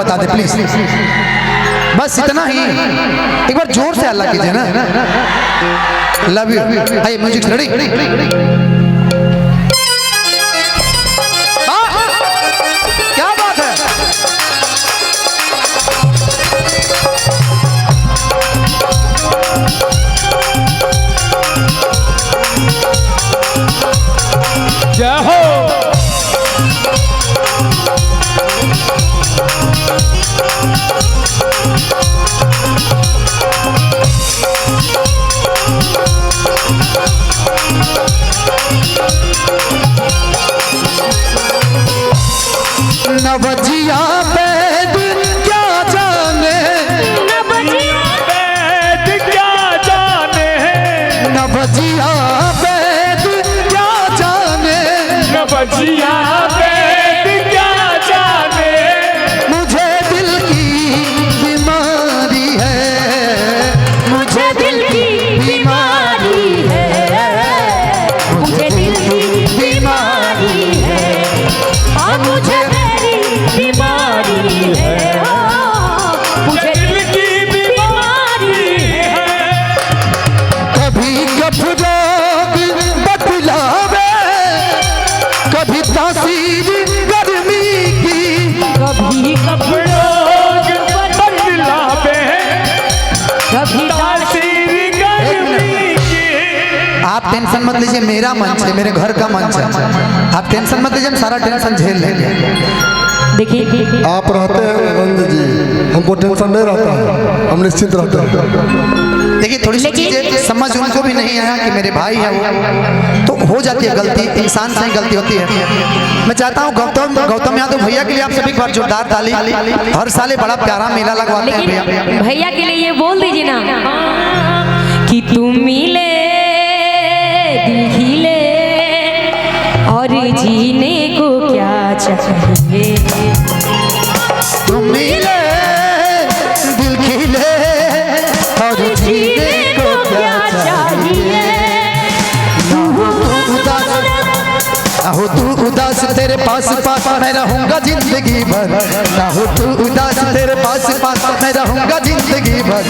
बता दे प्लीज, बस इतना ही। एक बार जोर से अल्लाह कीजिए ना। Love you. आइए म्यूजिक रेडी। क्या बात है। जय हो। नवजिया वैद क्या जाने, नवजिया वैद क्या जाने, नवजिया वैद क्या जाने, नवजिया वैद क्या जाने। मुझे दिल की बीमारी है, मुझे दिल की बीमारी है, मुझे दिल की बीमारी है, मुझे बीमारी है, मुझे दिल की बीमारी है। कभी गफरोग बतलावे, कभी तासीर गर्मी की, कभी कपड़ों बदलावे, कभी तासीर गर्मी की। आप टेंशन मत लीजिए, मेरा मंच है, मेरे घर का मंच है, आप टेंशन मत लीजिए, हम सारा टेंशन झेल लेंगे। देखिए आप रहते हैं आनंद जी, हमको टेंशन नहीं रहता है, हम निश्चित रहते हैं। देखिए थोड़ी सी चीजें समझ उनको भी नहीं आया कि मेरे भाई है वो, तो हो जाती है गलती, इंसान से ही गलती होती है। मैं चाहता हूँ गौतम यादव भैया के लिए आप सभी एक बार जोरदार ताली। हर साल बड़ा प्यारा मेला लगवाते हैं भैया। भैया के लिए ये बोल दीजिए ना कि तुम मिले दिल खिले और जीने को क्या चाहिए। तुम मिले दिल खिले और जीने को क्या चाहिए। ना हो तू उदास तेरे पास पास मैं रहूंगा जिंदगी भर, ना हो तू उदास तेरे पास पास मैं रहूंगा जिंदगी भर।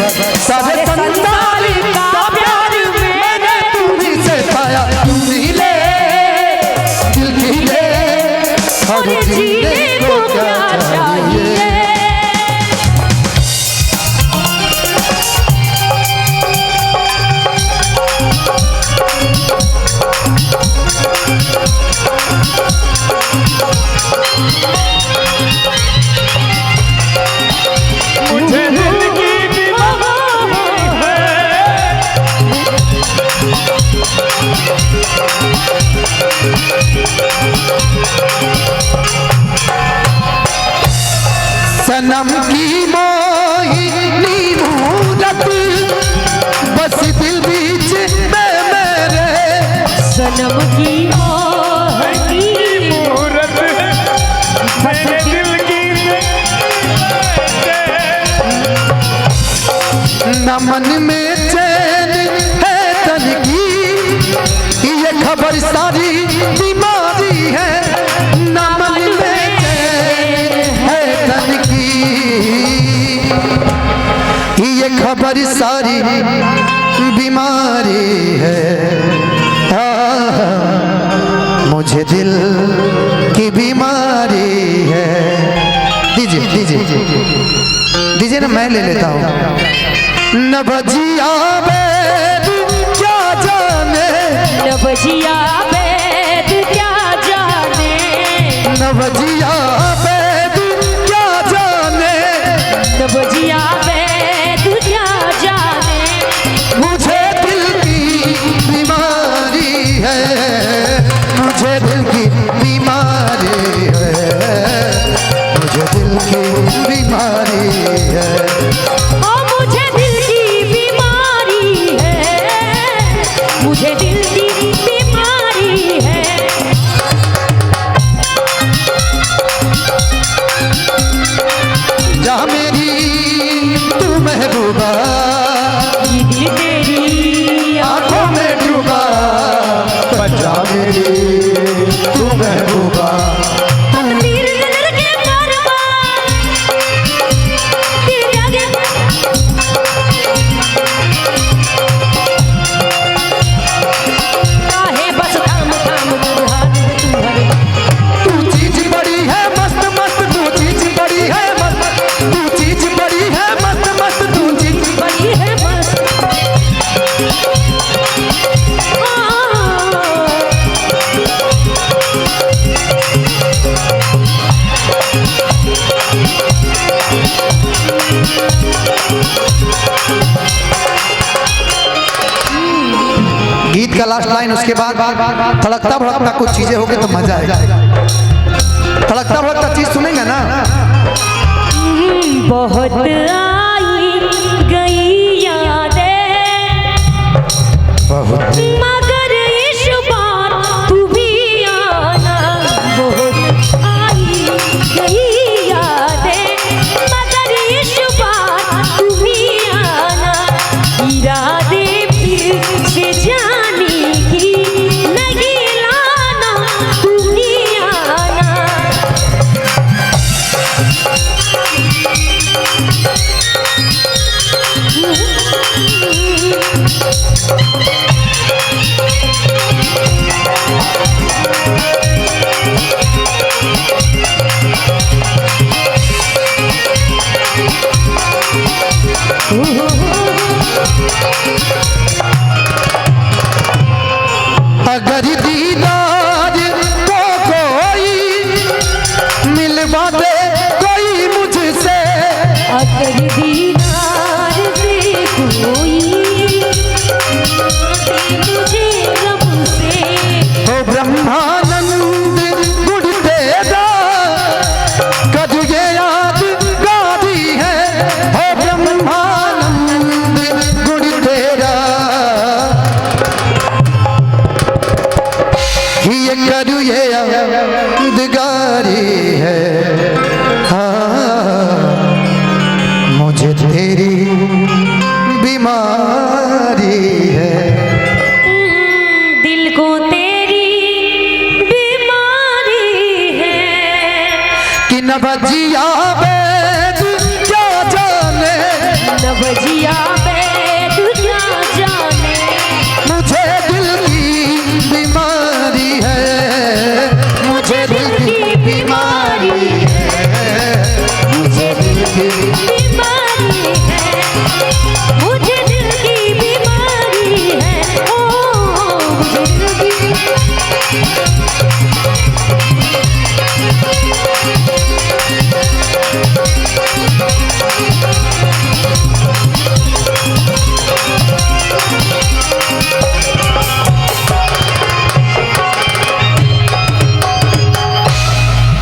सारे संसार का प्यार मैंने तुम्हीं से पाया, तुम मिले दिल खिले और जीने को क्या चाहिए। मुझे दिल की बीमारी है। सनम की मोहिनी मूरत बस दिल बीच में मेरे, सनम की मोहनी मूरत मेरे दिल की न मन में चैन है तन की, ये खबर सारी बीमारी है। न मन में चैन है तन की, ये खबर सारी बीमारी है। मुझे दिल की बीमारी है। दीजिए दीजिए दीजिए ना, मैं ले लेता हूँ। नवजिया वैद क्या जाने, नवजिया वैद क्या जाने, नवजिया वैद क्या जाने, नवजिया वैद क्या जाने। मुझे दिल की बीमारी है, मुझे दिल की बीमारी है, मुझे दिल की बीमारी है। मुझे दिल की बीमारी है, मुझे दिल की बीमारी है। जा मेरी तू महबूबा, ये दिल तेरी आंखों में डूबा, जा मेरी तू महबूबा। तकदीर नजर के कारवां, गीत का लास्ट लाइन, उसके बाद तड़कता भड़कता कुछ चीजें होगी तो मजा आएगा। तड़कता भड़कता चीज सुनेंगे ना। बहुत आई गई यादें, बहुत मगर इस बार तू भी आना। बहुत आई गई यादें, मगर इस बार तू भी आना। इरादे फिर से जाने की नहीं लाना, तू भी आना। अगर दीदार को कोई मिलवा दे कोई मुझसे, अगर दीदार से कोई मुझे रब से, ओ ब्रह्मानंद गुड़ तेरा कद ये याद गादी है। ओ ब्रह्मानंद गुड़ तेरा ये करू ये यादगारी है। हाँ मुझे तेरी बीमारी है। दिल को तेरी बीमारी है। कि न बजिया वेद क्या जाने, न बजिया